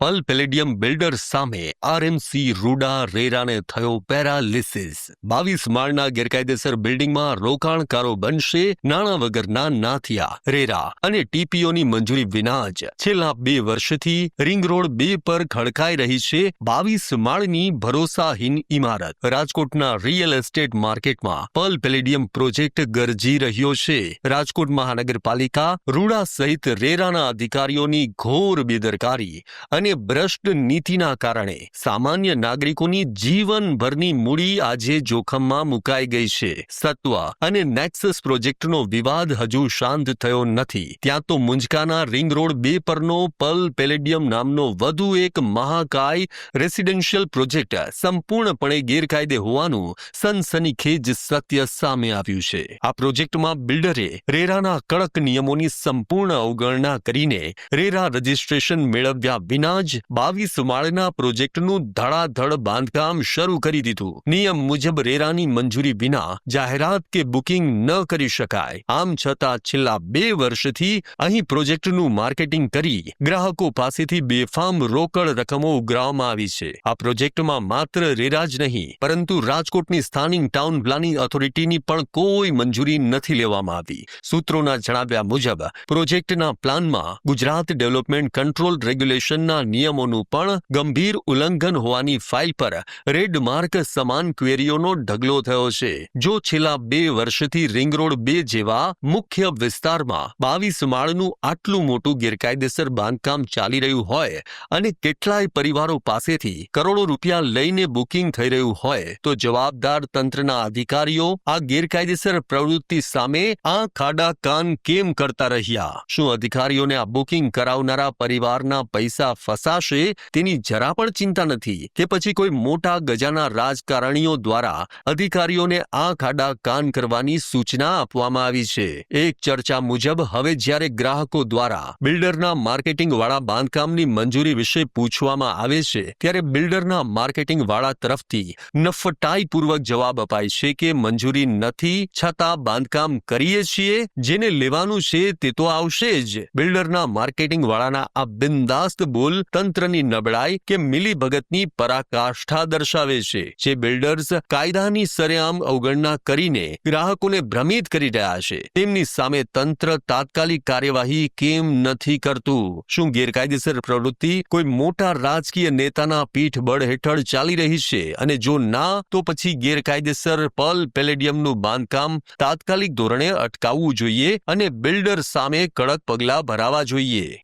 પલ palladium builders સામે RMC રૂડા રેરાને થયો paralysis 22 માળના ગેરકાયદેસર બિલ્ડિંગમાં રોકાણકારો બનશે નાણાં વગરના નાથિયા. રેરા અને ટીપીઓની મંજૂરી વિના જ છેલ્લા 2 વર્ષથી રિંગ રોડ 2 પર ખડકાઈ રહી છે 22 માળની ભરોસાહીન ઇમારત. રાજકોટના રિયલ એસ્ટેટ માર્કેટમાં પલ પેલેડિયમ પ્રોજેક્ટ ગરજી રહ્યો છે. રાજકોટ મહાનગરપાલિકા રૂડા સહિત રેરાના અધિકારીઓની ઘોર બેદરકારી અને ભ્રષ્ટ નીતિના કારણે સામાન્ય નાગરિકોની જીવનભરની મૂડી આજે જોખમમાં મુકાઈ ગઈ છે. સત્વ અને નેક્સસ પ્રોજેક્ટનો વિવાદ હજુ શાંત થયો નથી, ત્યાં તો મુંજકાના રિંગ રોડ 2 પરનો પલ પેલેડિયમ નામનો વધુ એક મહાકાય રેસિડેન્શિયલ પ્રોજેક્ટ સંપૂર્ણપણે ગેરકાયદે હોવાનું સનસનીખેજ સત્ય સામે આવ્યું છે. આ પ્રોજેક્ટમાં બિલ્ડરે રેરાના કડક નિયમોની સંપૂર્ણ અવગણના કરીને રેરા રજિસ્ટ્રેશન મેળવ્યા વિના જ 22 માળના પ્રોજેક્ટનું ધડાધડ બાંધકામ શરૂ કરી દીધું. નિયમ મુજબ રેરાની મંજૂરી વિના જાહેરાત કે બુકિંગ ન કરી શકાય. આમ છતાં છેલ્લા 2 વર્ષથી અહીં પ્રોજેક્ટનું માર્કેટિંગ કરી ગ્રાહકો પાસેથી બેફામ રોકડ રકમો ઉઘરાવવામાં આવી છે. આ પ્રોજેક્ટમાં માત્ર રેરા જ નહીં પરંતુ રાજકોટની સ્થાનિક ટાઉન પ્લાનિંગ ઓથોરિટીની પણ કોઈ મંજૂરી નથી લેવામાં આવી. સૂત્રોના જણાવ્યા મુજબ પ્રોજેક્ટના પ્લાનમાં ગુજરાત ડેવલપમેન્ટ કંટ્રોલ રેગ્યુલેશનના નિયમોનું પણ ગંભીર ઉલ્લંઘન હોવાની ફાઇલ પર રેડ માર્ક સમાન ક્વેરીઓનો ઢગલો થયો છે. જો છેલ્લા 2 વર્ષથી રિંગ રોડ 2 જેવા મુખ્ય વિસ્તારમાં 22 માળનું આટલું મોટું ગેરકાયદેસર બાંધકામ ચાલી રહ્યું હોય અને કેટલાય પરિવારો પાસેથી કરોડો રૂપિયા લઈને બુકિંગ થઈ રહ્યું હોય તો જવાબદાર તંત્રના અધિકારીઓ આ ગેરકાયદેસર પ્રવૃત્તિ સામે આંખ આડા કાન કેમ કરતા રહ્યા? શું અધિકારીઓને આ બુકિંગ કરાવનારા પરિવારના પૈસા ફસાશે તેની જરા પણ ચિંતા નથી કે પછી કોઈ મોટા ગજાના રાજકારણીઓ દ્વારા અધિકારીઓને આંખ આડા કાન કરવાની સૂચના આપવામાં આવી છે? એક ચર્ચા મુજબ હવે જ્યારે ગ્રાહકો દ્વારા બિલ્ડરના માર્કેટિંગ વાળા બાંધકામની મંજૂરી વિશે પૂછવામાં આવે છે ત્યારે બિલ્ડરના માર્કેટિંગ વાળા તરફથી નફટાઈપૂર્વક જવાબ અપાય છે કે મંજૂરી નથી છતાં બાંધકામ કરીએ છીએ, જેને લેવાનું છે તે તો આવશે જ. બિલ્ડરના માર્કેટિંગ વાળાના આ બિંદાસ્ત બોલ તંત્રની નબળાઈ કે મિલીભગતની પરાકાષ્ઠા દર્શાવે છે. જે બિલ્ડર્સ કાયદાની સરેઆમ અવગણના કરીને ગ્રાહકોને ભ્રમિત કરી રહ્યા છે તેમની સામે તંત્ર તાત્કાલિક કાર્યવાહી કેમ નથી કરતું? શું ગેરકાયદેસર પ્રવૃત્તિ કોઈ મોટા રાજકીય નેતાના પીઠબળ હેઠળ ચાલી રહી છે અને જો ના તો પછી ગેરકાયદેસર પલ પેલેડિયમનું બાંધકામ તાત્કાલિક ધોરણે અટકાવવું જોઈએ અને બિલ્ડર સામે કડક પગલાં ભરાવા જોઈએ.